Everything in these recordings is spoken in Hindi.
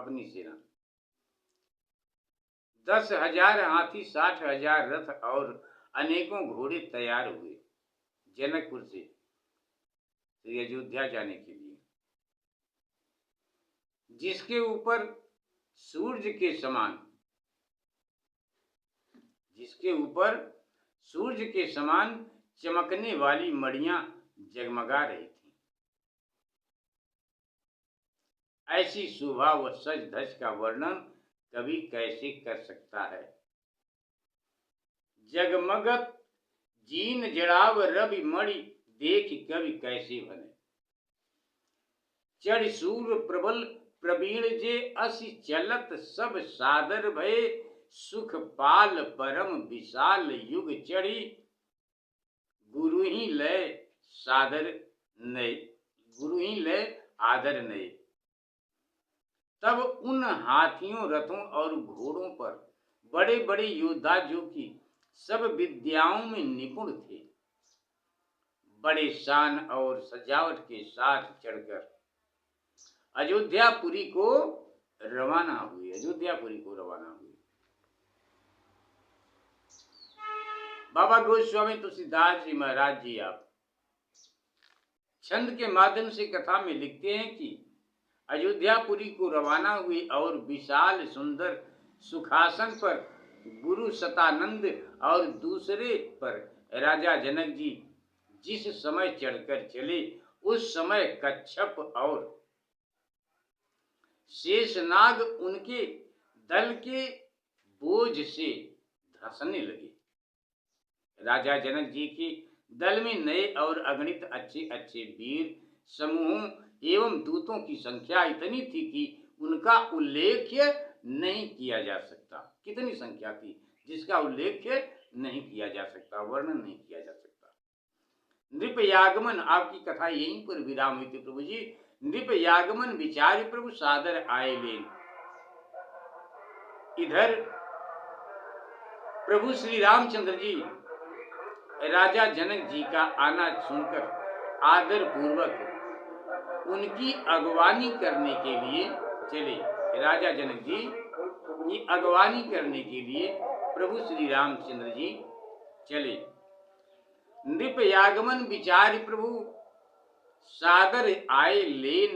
अपनी सेना। 10,000 हाथी, 60,000 रथ और अनेकों घोड़े तैयार हुए जनकपुर से श्री अयोध्या जाने के लिए, जिसके ऊपर सूर्य के समान, जिसके ऊपर सूर्य के समान चमकने वाली मड़ियां जगमगा रही थी। ऐसी शोभा व सज धज का वर्णन कवि कैसे कर सकता है। जगमगत जीन जड़ाव रवि मणि, देख कवि कैसे बने। चढ़ सूर प्रबल प्रवीण जे, असि चलत सब सादर भय। सुख पाल परम विशाल युग चढ़ी, गुरु ही लय सादर नय, गुरु ही लय आदर नय। तब उन हाथियों, रथों और घोड़ों पर बड़े बड़े योद्धा, जो कि सब विद्याओं में निपुण थे, बड़े शान और सजावट के साथ चढ़कर अयोध्यापुरी को रवाना हुए, अयोध्यापुरी को रवाना हुए। बाबा गोस्वामी तुलसीदास जी महाराज जी आप छंद के माध्यम से कथा में लिखते हैं कि अयोध्यापुरी को रवाना हुई और विशाल सुंदर सुखासन पर गुरु सतानंद और दूसरे पर राजा जनक जी जिस समय चढ़कर चले, उस समय कच्छप और शेषनाग उनके दल के बोझ से धंसने लगे। राजा जनक जी के दल में नए और अगणित अच्छे अच्छे वीर समूहों एवं दूतों की संख्या इतनी थी कि उनका उल्लेख नहीं किया जा सकता। कितनी संख्या थी जिसका उल्लेख नहीं किया जा सकता, वर्णन नहीं किया जा सकता। नृपयागमन, आपकी कथा यहीं पर विराम हुई थी प्रभु जी। नृपयागमन विचार प्रभु सादर आए लेन। इधर प्रभु श्री रामचंद्र जी राजा जनक जी का आना सुनकर आदर पूर्वक उनकी अगवानी करने के लिए चले। राजा जनक जी की अगवानी करने के लिए प्रभु श्री रामचंद्र जी चले। नृपयागमन विचार प्रभु सादर आए लेन,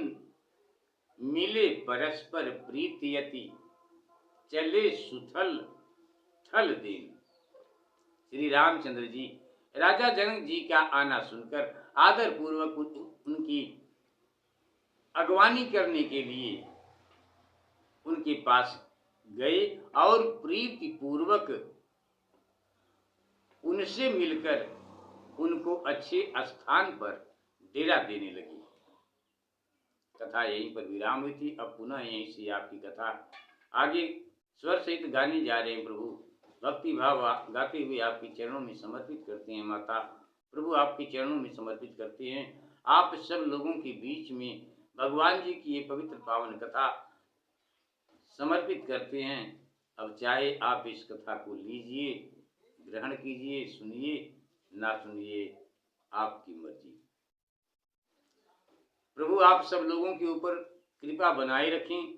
मिले परस्पर प्रीतियति, चले सुथल थल देन। श्री रामचंद्र जी राजा जनक जी का आना सुनकर आदर पूर्वक उनकी अगवानी करने के लिए उनके पास गए और प्रीति पूर्वक उनसे मिलकर उनको अच्छे स्थान पर डेरा देने लगी। कथा यहीं पर विराम हुई थी। अब पुनः यहीं से आपकी कथा आगे स्वर सहित गाने जा रहे हैं। प्रभु भक्ति भाव गाते हुए आपके चरणों में समर्पित करते हैं। माता प्रभु आपके चरणों में समर्पित करते हैं। आप सब लोगों के बीच में भगवान जी की ये पवित्र पावन कथा समर्पित करते हैं। अब चाहे आप इस कथा को लीजिए, ग्रहण कीजिए, सुनिए ना सुनिए, आपकी मर्जी। प्रभु आप सब लोगों के ऊपर कृपा बनाए रखें।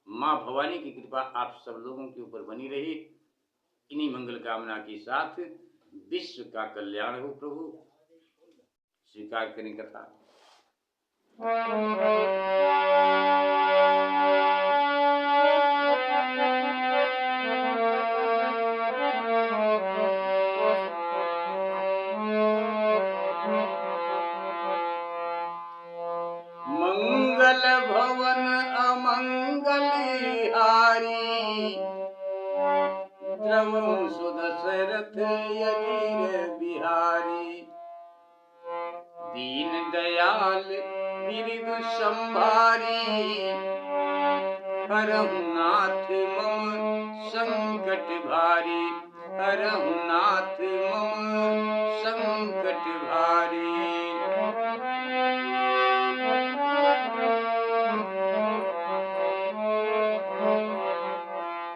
माँ भवानी की कृपा आप सब लोगों के ऊपर बनी रहे। इन्हीं मंगल कामना के साथ विश्व का कल्याण हो। प्रभु स्वीकार करें कथा। मंगल भवन अमंगल हारी, द्रवहु सुदशरथ अधीर बिहारी। दीन दयाल बिरदु संभारी, हरहु नाथ मम संकट भारी, हरहु नाथ मम संकट भारी।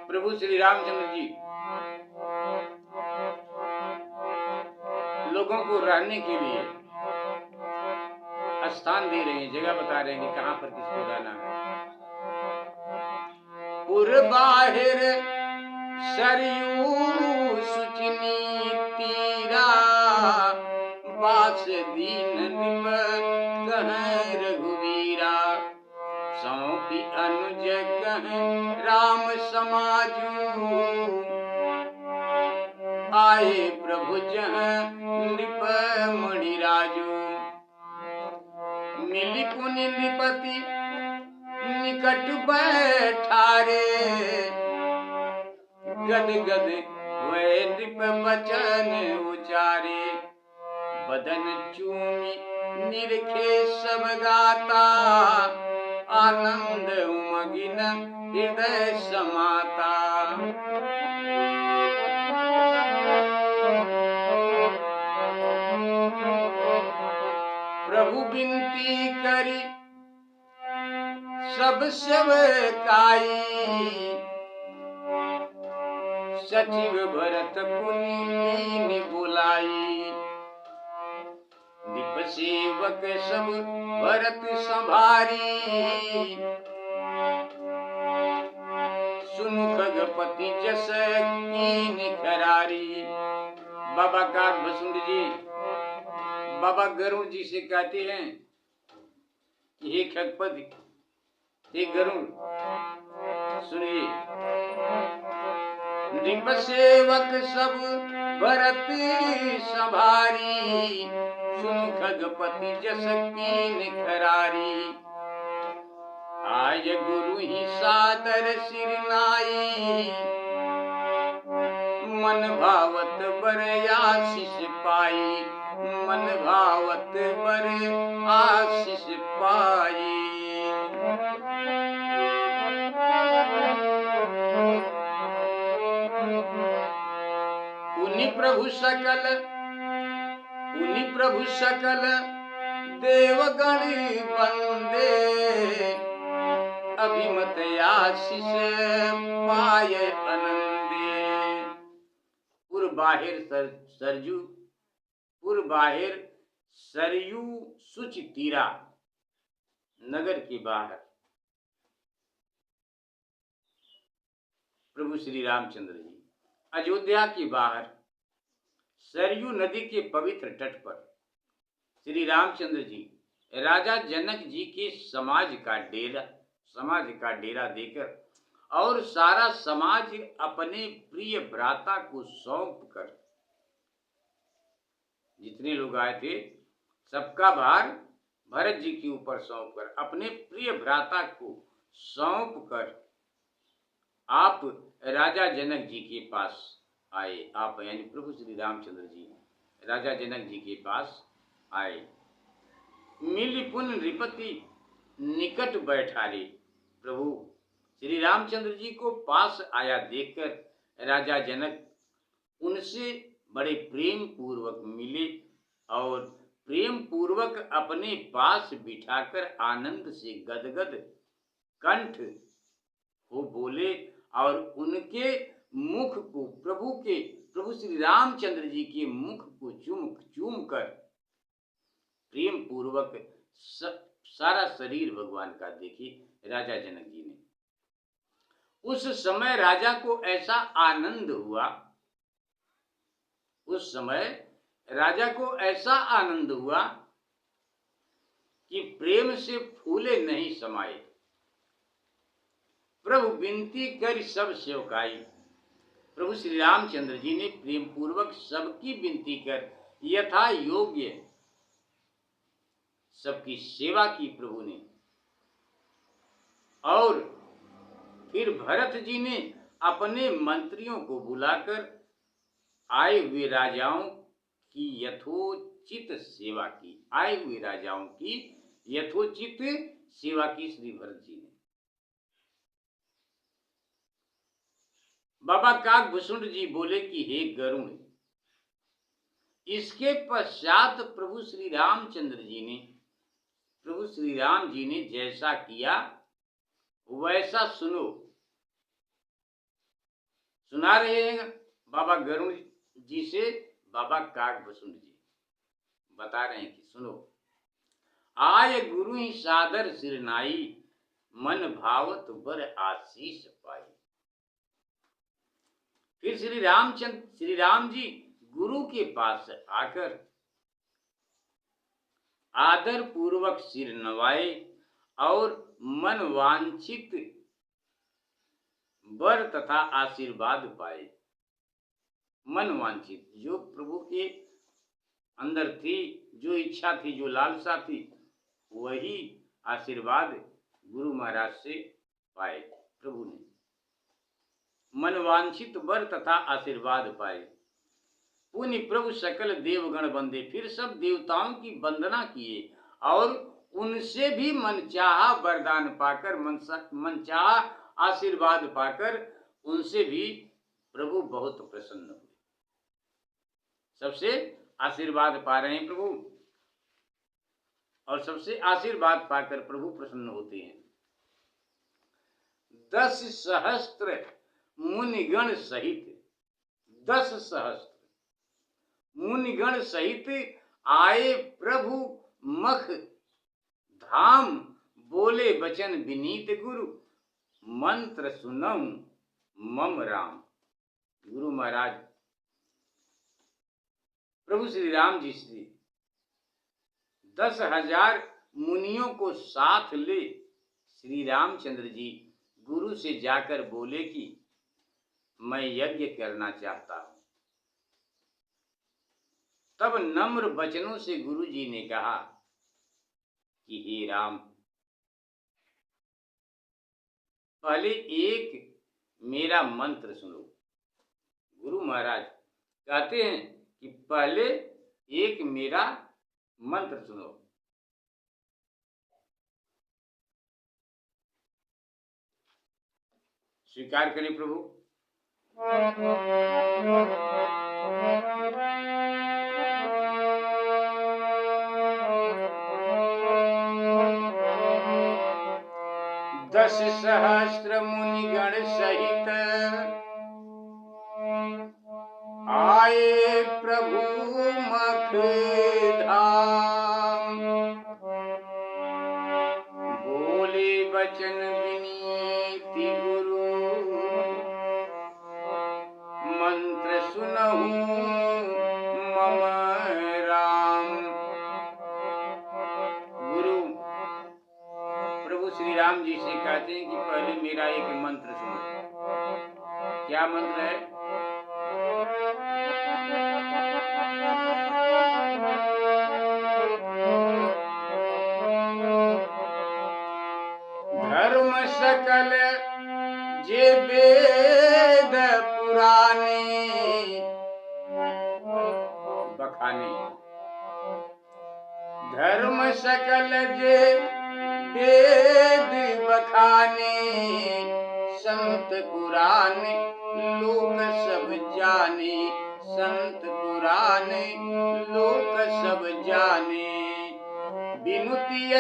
प्रभु श्री रामचंद्र जी लोगों को रहने के लिए स्थान दे रहे हैं, जगह बता रहे हैं कि कहां पर किसको रहना है। पुर बाहिर सरयू सुचनी तीरा, बास दीन निप कह रघुवीरा, सौंपी अनुज कह राम समाजू, आए प्रभु जह नृप मणि राजू, मिली पुनि नृपति निकट बैठारे, गद गद वे नृप बचन उचारे, बदन चूमी निरखे सब गाता, आनंद उमगिन हृदय समाता। प्रभु बिनती करी सब सेवकाई, सचिव भरत पुनि बुलाई, दीप सेवक सब भरत संभारी, सुनु खगपति जस कीन खरारी। बाबा काग भसुंड जी बाबा गरुड़ जी से कहते हैं, हे खगपति, हे गरुड़, सुनिए, नृप सेवक सब भरत संभारी, सुनु खगपति जस कीन खरारी, आय गुरु ही सादर सिर नाई, मन भावत बर आशीष पाई, मन भावत बर आशीष पाई। पुनि प्रभु सकल देवगण बंदे, अभिमत आशीष पाय आनंदे। पुर बाहिर सरयू सुच तीरा, नगर के बाहर प्रभु श्री रामचंद्र जी, अयोध्या के बाहर सरयू नदी के पवित्र तट पर श्री रामचंद्र जी राजा जनक जी के समाज का डेरा देकर और सारा समाज अपने प्रिय भ्राता को सौंप कर, जितने लोग आए थे सबका भार भरत जी के ऊपर सौंप कर, अपने प्रिय भ्राता को सौंप कर आप राजा जनक जी के पास आए। आप यानी प्रभु श्री रामचंद्र जी राजा जनक जी के पास आए। मिली पुन नृपति निकट बैठारे, प्रभु श्री रामचंद्र जी को पास आया देखकर राजा जनक उनसे बड़े प्रेम पूर्वक मिले और प्रेम पूर्वक अपने पास बिठाकर आनंद से गदगद कंठ हो बोले और उनके मुख को प्रभु श्री रामचंद्र जी के मुख को चूम कर प्रेम पूर्वक सारा शरीर भगवान का देखिए राजा जनक जी ने। उस समय राजा को ऐसा आनंद हुआ, उस समय राजा को ऐसा आनंद हुआ कि प्रेम से फूले नहीं समाये। प्रभु विनती कर सब सेवकाई, प्रभु श्री रामचंद्र जी ने प्रेम पूर्वक सबकी विनती कर यथा योग्य सबकी सेवा की प्रभु ने। और फिर भरत जी ने अपने मंत्रियों को बुलाकर आए हुए राजाओं की यथोचित सेवा की, आए हुए राजाओं की यथोचित सेवा की श्री भरत जी ने। बाबा काकभूषुंड जी बोले कि हे गरुण, इसके पश्चात प्रभु श्री राम जी ने जैसा किया वैसा सुनो। सुना रहे हैं बाबा गरुण जी से बाबा काकभूषुंड जी बता रहे हैं कि सुनो। आय गुरु ही सादर सिरनाई, मन भावत बर आशीष पाई। फिर श्री राम जी गुरु के पास आकर आदर पूर्वक सिर नवाए और मन वांछित वर तथा आशीर्वाद पाए। मन वांछित, जो प्रभु के अंदर थी, जो इच्छा थी, जो लालसा थी, वही आशीर्वाद गुरु महाराज से पाए प्रभु ने। मन वांछित वर तथा आशीर्वाद पाए। पुनि प्रभु सकल देवगण बंदे, फिर सब देवताओं की वंदना किए और उनसे भी मनचाहा वरदान पाकर, मनचाहा आशीर्वाद पाकर उनसे भी प्रभु बहुत प्रसन्न हुए। सबसे आशीर्वाद पा रहे हैं प्रभु, और सबसे आशीर्वाद पाकर प्रभु प्रसन्न होते हैं। 10 सहस्त्र मुनिगण सहित, 10 सहस्त्र मुनिगण सहित आए प्रभु मख धाम, बोले बचन विनीत गुरु, मंत्र सुनऊ मम राम। गुरु महाराज प्रभु श्री राम जी से 10,000 मुनियों को साथ ले श्री रामचंद्र जी गुरु से जाकर बोले कि मैं यज्ञ करना चाहता हूं। तब नम्र वचनों से गुरु जी ने कहा कि हे राम, पहले एक मेरा मंत्र सुनो। गुरु महाराज कहते हैं कि पहले एक मेरा मंत्र सुनो। स्वीकार करें प्रभु। दस सहस्त्र मुनिगण सहित आए प्रभु मख धाम, बोले बचन विनीति गुरु, मंत्र सुनहु मम राम। गुरु प्रभु श्री राम जी से कहते हैं कि पहले मेरा एक मंत्र सुनो। क्या मंत्र है? धर्म सकल जे वेद पुराने बखाने, धर्म सकल जे वेद बखाने, संत पुराण लोक सब जाने, संत पुराण लोक सब जाने। विनुतिय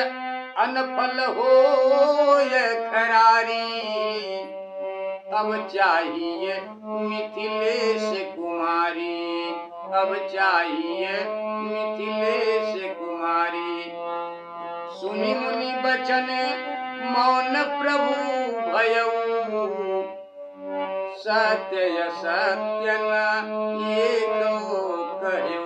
अनफल होय खरारी, अब चाहिए मिथिलेश कुमारी, अब चाहिए मिथिलेश कुमारी। सुनि मुनि बचन मौन प्रभु भयऊ, सत्य सत्य न एको कहऊ।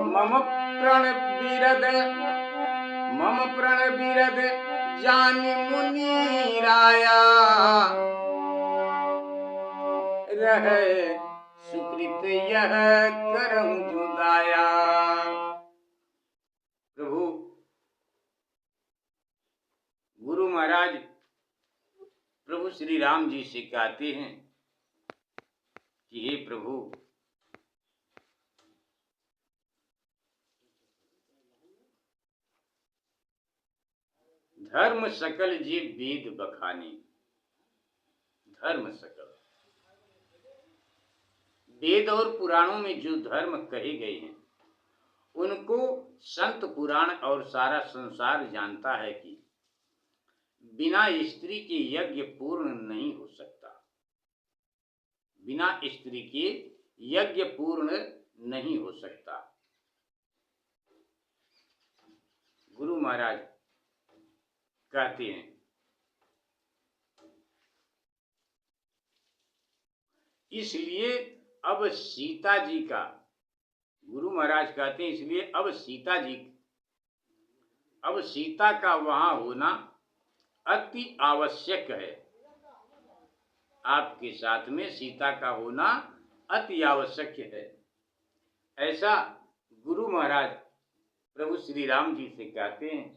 मम प्रण बिरद जानि मुनि राया, रहे सुकृत यह करहु जुदाया। प्रभु गुरु महाराज प्रभु श्री राम जी से कहते हैं कि हे प्रभु, धर्म सकल जे वेद बखाने, धर्म सकल वेद और पुराणों में जो धर्म कहे गए हैं उनको संत पुराण और सारा संसार जानता है कि बिना स्त्री के यज्ञ पूर्ण नहीं हो सकता, बिना स्त्री के यज्ञ पूर्ण नहीं हो सकता। गुरु महाराज कहते हैं, इसलिए अब सीता जी का, गुरु महाराज कहते हैं इसलिए अब सीता का वहां होना अति आवश्यक है। आपके साथ में सीता का होना अति आवश्यक है। ऐसा गुरु महाराज प्रभु श्री राम जी से कहते हैं।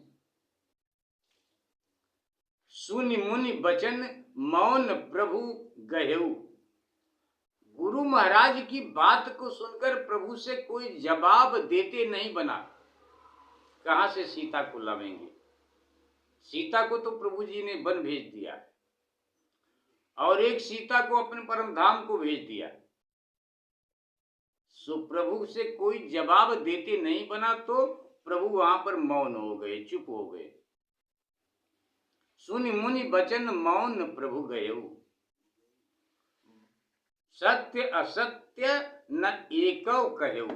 सुनि मुनि बचन मौन प्रभु गहेऊ। गुरु महाराज की बात को सुनकर प्रभु से कोई जवाब देते नहीं बना। कहां से सीता को लावेंगे? सीता को तो प्रभु जी ने वन भेज दिया और एक सीता को अपने परम धाम को भेज दिया। सो प्रभु से कोई जवाब देते नहीं बना तो प्रभु वहां पर मौन हो गए, चुप हो गए। सुनि मुनि बचन मौन प्रभु गएऊ। सत्य असत्य न एकौ कहेऊ।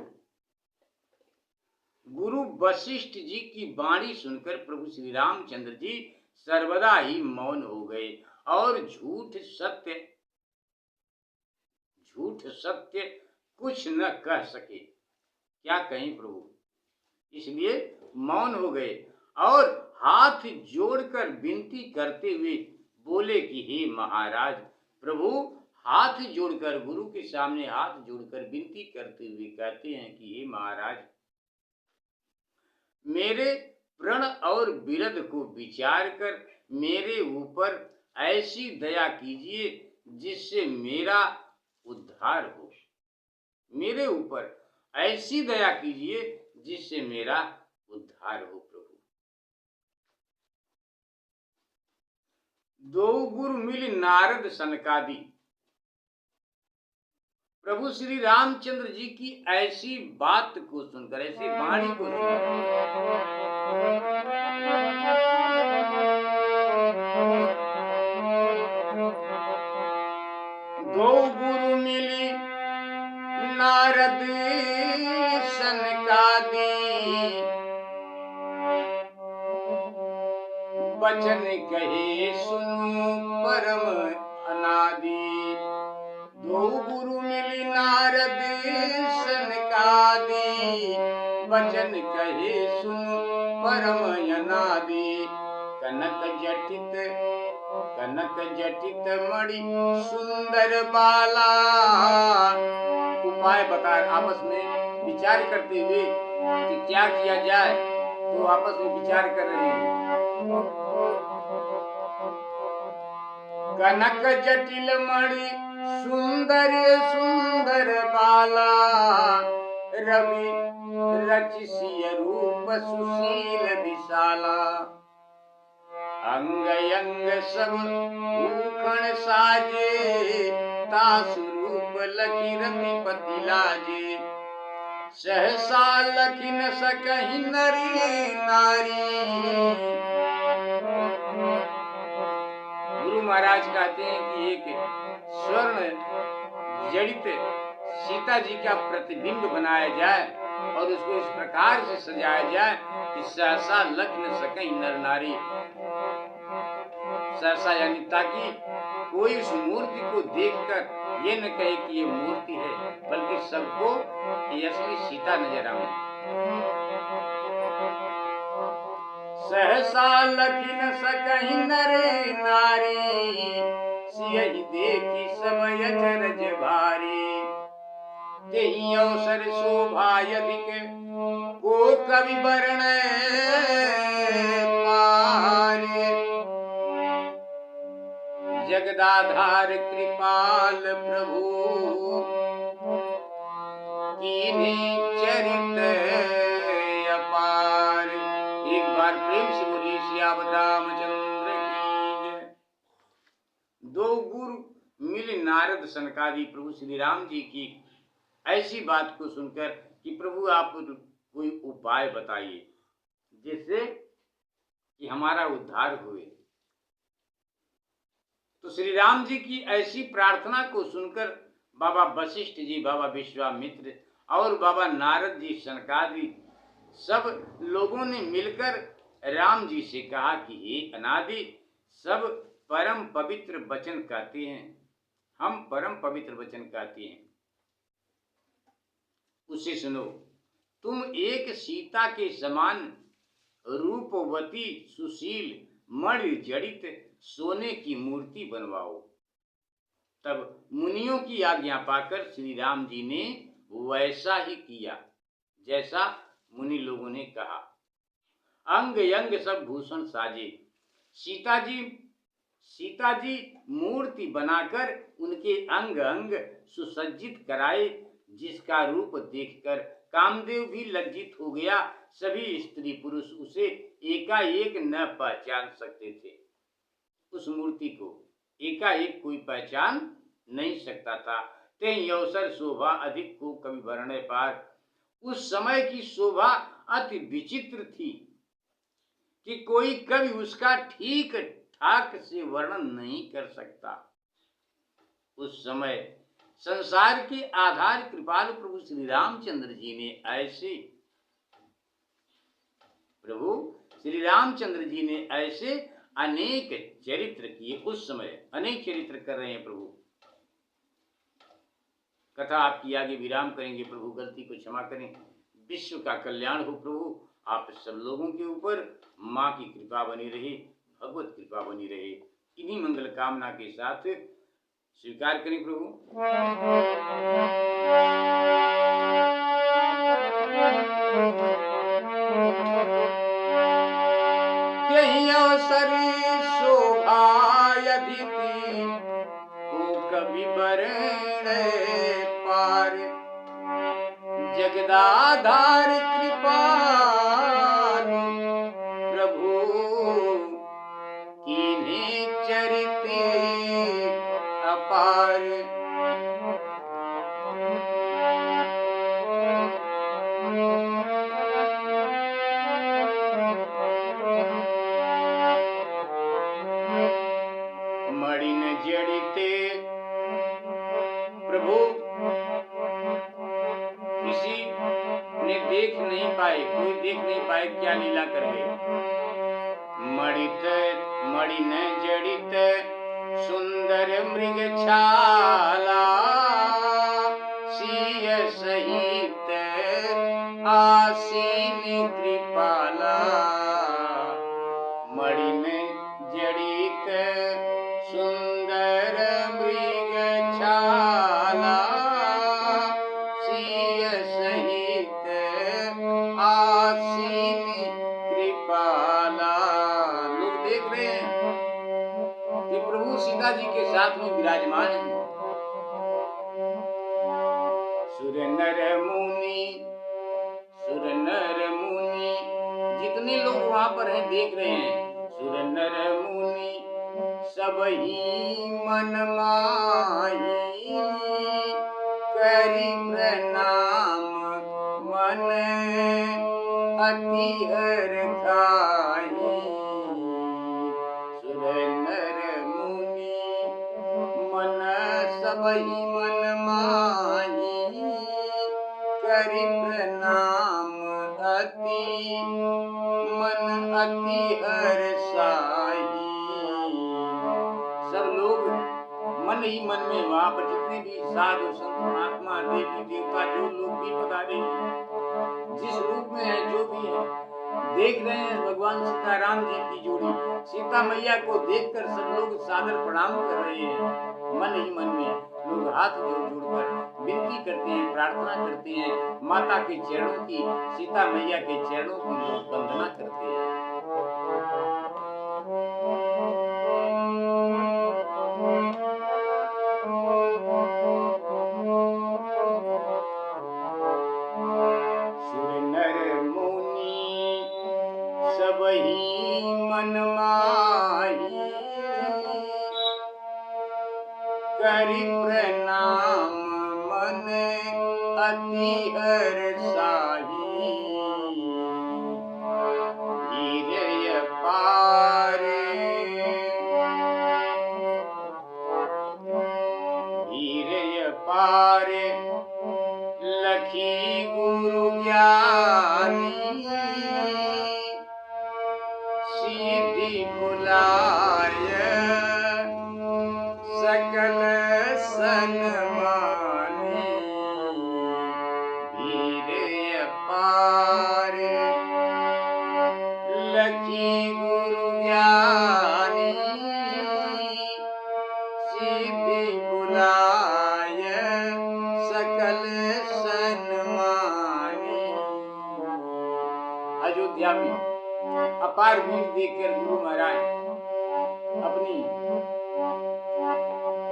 गुरु वशिष्ठ जी की वाणी सुनकर प्रभु श्री रामचंद्र जी सर्वदा ही मौन हो गए और झूठ सत्य कुछ न कह सके। क्या कहें प्रभु? इसलिए मौन हो गए और हाथ जोड़कर विनती करते हुए बोले कि हे महाराज। प्रभु हाथ जोड़कर, गुरु के सामने हाथ जोड़कर विनती करते हुए कहते हैं कि हे महाराज, मेरे प्रण और विरध को विचार कर मेरे ऊपर ऐसी दया कीजिए जिससे मेरा उद्धार हो। मेरे ऊपर ऐसी दया कीजिए जिससे मेरा उद्धार हो प्रभु। दो गुरु मिल नारद सनकादि। प्रभु श्री रामचंद्र जी की ऐसी बात को सुनकर, ऐसी वाणी को सुनकर दो गुरु मिली नारद सनकादि। वचन कहे सुनु परम अनादि। दो गुरु मिली नारद सनकादि। वचन कहे सुनु परम अनादि। कनक जटित मणि सुंदर बाला। उपाय बता, आपस में विचार करते हुए कि क्या किया जाए, तो आपस में विचार कर रहे हैं। कनक जटिल मणि सुंदर बाला। रवि रचिसिय रूप सुशील विशाला। अंग अंग सब भूषण साजे। तासु रूप लखी रतिपति लाजे। सहसा लखी न सकहि नरी नारी। गुरु महाराज कहते हैं कि एक स्वर्ण जड़ित सीता जी का प्रतिबिंब बनाया जाए और उसको इस प्रकार से सजाया जाए कि सहसा लख न सकहि नर नारी। सहसा यानी ताकि कोई उस मूर्ति को देखकर ये न कहे कि ये मूर्ति है, बल्कि सबको ये असली सीता नजर आए। सहसा लखी न सकहि नरे नारी। सियहि देखी सब अचरज भारी। तेहि अवसर शोभा अधिक को कवि वर्ण पारे। जगदाधार कृपाल प्रभु कीन्ही चरित अपार। एक बार प्रेम से बोलिए सियावर रामचंद्र की जय। दो गुरु मिल नारद सनकादि। प्रभु श्री राम जी की ऐसी बात को सुनकर कि प्रभु आप कोई उपाय बताइए जिससे कि हमारा उद्धार हुए। तो श्री राम जी की ऐसी प्रार्थना को सुनकर बाबा वशिष्ठ जी, बाबा विश्वामित्र और बाबा नारद जी, सनकादि सब लोगों ने मिलकर राम जी से कहा कि हे अनादि, सब परम पवित्र वचन कहते हैं, हम परम पवित्र वचन कहते हैं, उसे सुनो। तुम एक सीता के समान रूपवती सुशील मणि जड़ित सोने की मूर्ति बनवाओ। तब मुनियों की आज्ञा पाकर श्री राम जी ने वैसा ही किया जैसा मुनि लोगों ने कहा। अंग अंग सब भूषण साजे। सीता जी मूर्ति बनाकर उनके अंग अंग सुसज्जित कराए, जिसका रूप देखकर कामदेव भी लज्जित हो गया। सभी स्त्री पुरुष उसे एकाएक न पहचान सकते थे। उस मूर्ति को एकाएक कोई पहचान नहीं सकता था। ते अवसर शोभा अधिक को कवि वर्णय पार। उस समय की शोभा अति विचित्र थी कि कोई कवि उसका ठीक ठाक से वर्णन नहीं कर सकता। उस समय संसार के आधार कृपालु प्रभु श्री रामचंद्र जी ने ऐसे अनेक चरित्र किए। उस समय अनेक चरित्र कर रहे हैं प्रभु। कथा आपकी आगे विराम करेंगे। प्रभु गलती को क्षमा करें। विश्व का कल्याण हो प्रभु। आप सब लोगों के ऊपर माँ की कृपा बनी रहे, भगवत कृपा बनी रहे। इन्हीं मंगल कामना के साथ स्वीकार करें प्रभु। यही अवसर शोभा यदि को कभी वरण पार। जगदाधार कृपालु प्रभु कीन्हे चरित अपार। मणिन जड़िते प्रभु किसी ने देख नहीं पाए, कोई देख नहीं पाए क्या लीला कर गए। मणिन जड़ित सुंदर मृग छाला। सिय सहित आसीन कृपाला। मणिन जड़ित सुंदर मृग छाला। सिय सहित आसीन कृपाला। लोग देख रहे हैं कि प्रभु सीता जी के साथ में विराजमान है। सुर नर मुनि जितने लोग वहां पर हैं देख रहे हैं। सुर नर मुनि सब ही मन माही। करि प्रणाम मन अति हर खाही। सुर नर मुनि मन सब ही मन माही। करि प्रणाम मन अति हर साही। सब लोग मन ही मन में वहां पर जितने भी साधु संत महात्मा देवी देवता जो लोग भी पधारे, जिस रूप में है जो भी है, देख रहे हैं भगवान सीताराम जी की जोड़ी। सीता मैया को देखकर सब लोग सादर प्रणाम कर रहे हैं। मन ही मन में लोग हाथ जोड़ जोड़कर विनती करते हैं, प्रार्थना करते हैं। माता के चरणों की, सीता मैया के चरणों की लोग वंदना करते हैं। सुर नर मुनि सब ही मन माही। करि प्रणाम मन अति हर साही। धीरय पार लखी सीधी बुलाय सकल सन्मानी, वीर अपार लखी गुरु ज्ञानी, सीधी बुलाय सकल सन्मानी। अयोध्या में अपार भीड़ देखकर गुरु महाराज अपनी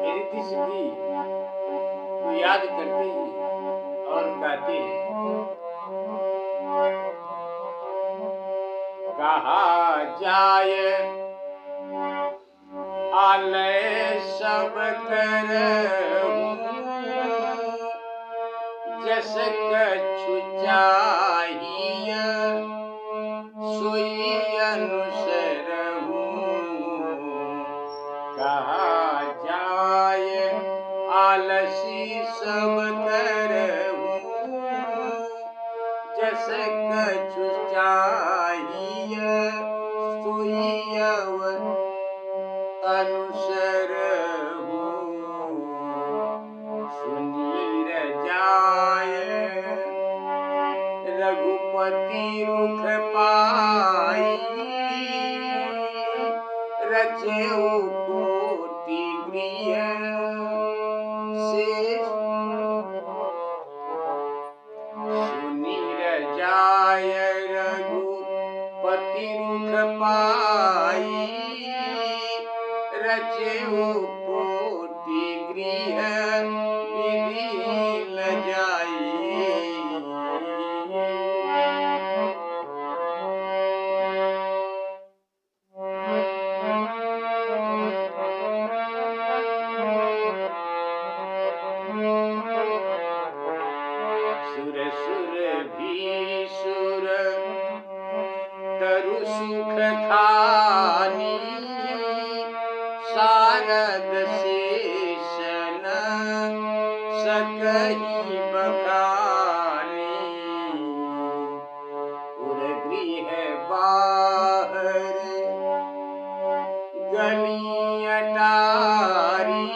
रिद्धि सिद्धि को याद करते हैं और कहते हैं, कहा जाए आलय सब करहूं, जस कछु चाहिए सोई अनुसरहूं। कहा जाए आलसी सब करहूं, जस कछु चाहिए सोई अनुसरहूं। सुनीर जाए रघुपति रुख पाई, रचेऊ कोटि गृह से। सुनीर जाय रघुपति रुख पाई, रचेऊ कोटि गृह विधि ल जाई। सुर सुर भी सुर तरु सुख खानी, शारद शेषन सकहि बखानी। उर गृह बाहर गली अटारी,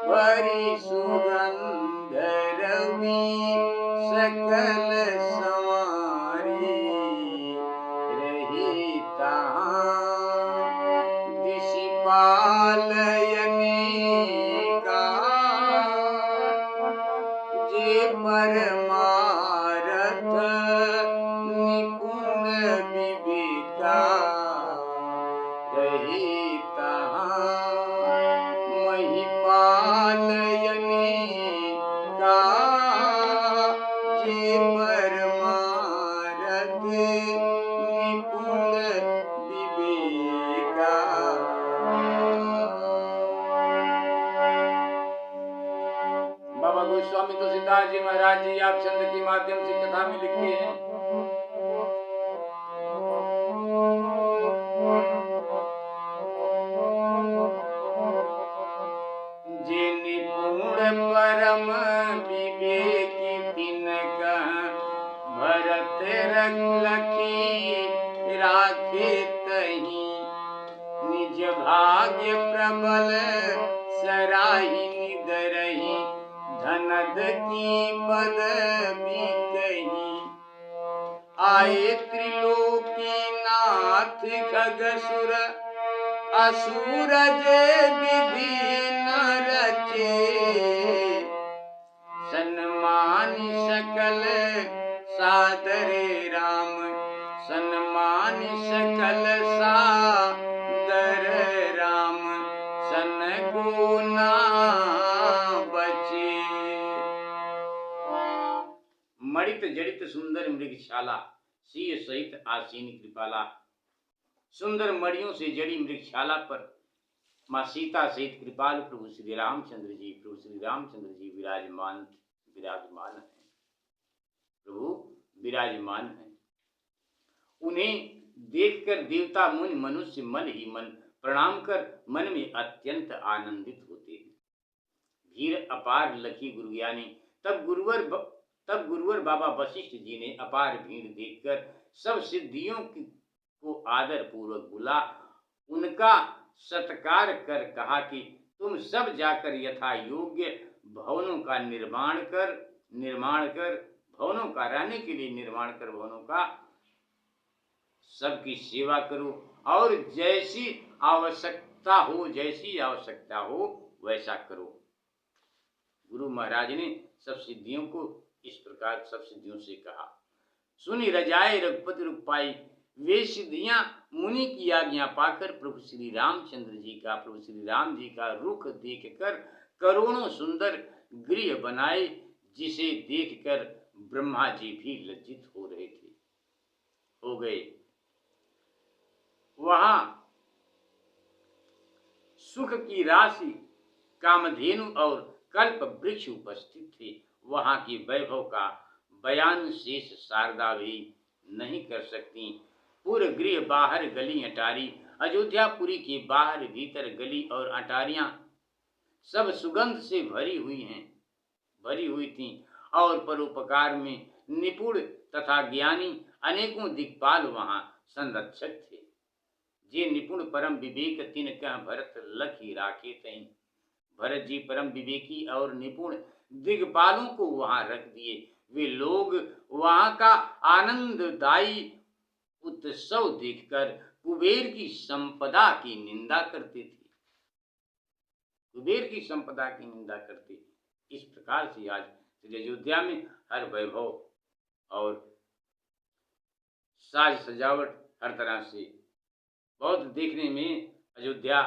भरी सुगंध रवि सकल संवारी। रही तहाँ दिशिपाल अनेका, जे परमारथ निपुण विवेका। रही तहाँ महिपाल अनेका, जे परमारथ निपुण विवेका। बाबा गोस्वामी तुलसीदास जी महाराज जी आप छंद के माध्यम से कथा में लिखते हैं, जे निपुण परम विवेकी तिनका, भरत लखी राखे तही। निज भाग्य प्रबल सराही निदरही, धनद की पदवी कही। आए त्रिलोकी नाथ खगसुर, असुर जे विधि न रचे। सन्मानि सकल सादरे राम, सन्मानि सकल सादर राम। सन को ना बचे। मणित जड़ित सुंदर मृगशाला, सिंह सहित आसीन कृपाला। सुंदर मणियों से जड़ी मृगशाला पर माँ सीता सहित कृपाल प्रभु श्री रामचंद्र जी विराजमान है। प्रभु विराजमान है। उन्हें देखकर देवता मुनि मनुष्य मन ही मन प्रणाम कर मन में अत्यंत आनंदित होते हैं। धीर अपार लखी गुरु ज्ञानी। तब गुरुवर तब गुरुवर बाबा वशिष्ठ जी ने अपार भीड़ देखकर सब सिद्धियों को आदर पूर्वक बुला उनका सत्कार कर कहा कि तुम सब जाकर यथा योग्य भवनों का निर्माण कर भवनों का रहने के लिए निर्माण कर भवनों का सबकी सेवा करो और जैसी आवश्यकता हो वैसा करो। गुरु महाराज ने सब सिद्धियों को इस प्रकार सब सिद्धियों से कहा। सुनी रजाए रघुपति रुख पाई, वे सिद्धियां मुनि की आज्ञा पाकर प्रभु श्री राम जी का रुख देखकर करोड़ों सुंदर गृह बनाए, जिसे देखकर ब्रह्मा जी भी लज्जित हो गए। वहां सुख की राशि कामधेनु और कल्प वृक्ष उपस्थित थे। वहां के वैभव का बयान शेष शारदा भी नहीं कर सकती। पूर्व गृह बाहर गली अटारी, अयोध्यापुरी के बाहर भीतर गली और अटारियां सब सुगंध से भरी हुई थीं और परोपकार में निपुण तथा ज्ञानी अनेकों दिक्पाल वहां संरक्षक थे। जे निपुण परम विवेक तिन कह भरत लखी राखे तहीं। भरत जी परम विवेकी और निपुण दिग्पालों को वहां रख दिए। वे लोग वहां का आनंददायी उत्सव देखकर कुबेर की संपदा की निंदा करते थे। इस प्रकार से आज अयोध्या में हर वैभव और साज सजावट हर तरह से बहुत देखने में अयोध्या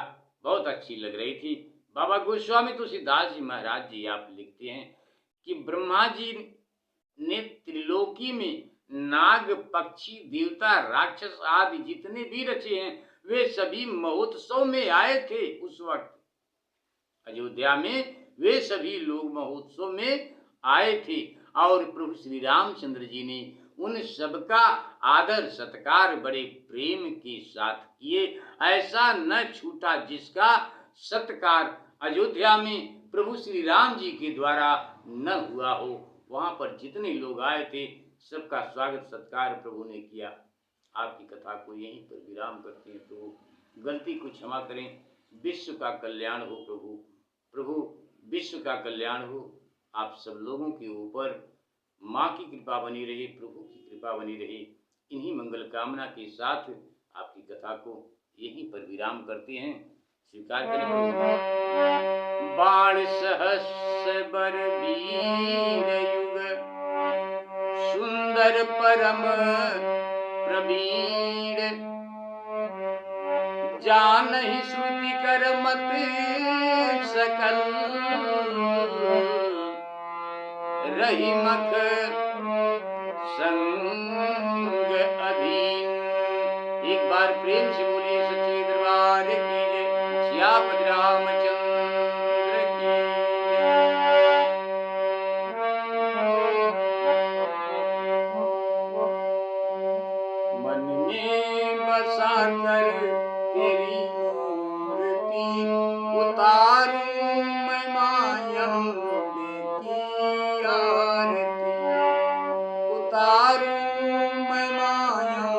बहुत अच्छी लग रही थी। बाबा गोस्वामी तुलसीदास जी महाराज जी आप लिखते हैं कि ब्रह्मा जी ने त्रिलोकी में नाग पक्षी देवता राक्षस आदि जितने भी रचे हैं वे सभी महोत्सव में आए थे। उस वक्त अयोध्या में वे सभी लोग महोत्सव में आए थे और प्रभु श्री रामचंद्र जी ने उन सबका आदर सत्कार बड़े प्रेम के साथ किए। ऐसा न छूटा जिसका सत्कार अयोध्या में प्रभु श्री राम जी के द्वारा न हुआ हो। वहां पर जितने लोग आए थे सबका स्वागत सत्कार प्रभु ने किया। आपकी कथा को यहीं पर विराम करते हैं। प्रभु गलती को क्षमा करें। विश्व का कल्याण हो प्रभु विश्व का कल्याण हो। आप सब लोगों के ऊपर माँ की कृपा बनी रहे, प्रभु की कृपा बनी रहे। इन्हीं मंगल कामना के साथ आपकी कथा को यहीं पर विराम करते हैं। स्वीकार करें प्रभु। बाण सहस्र बर वीर युग, सुंदर परम प्रवीण, जानहि श्रुति कर मत सकल, रही मख संग अधीन। एक बार प्रेम से बोलिए सच्चे दरबार की जय। सियापति रामचंद्र की जय। मन में बसा कर तेरी मूर्ति, उतारूं मैं माया की आरती, उतारूं मैं माया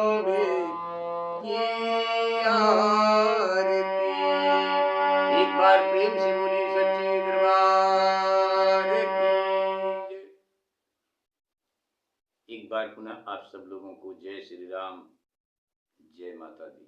की आरती। एक बार प्रेम से बोली सच्चे दरबार की जय। एक बार पुनः आप सब लोगों को जय श्री राम, जय माता दी।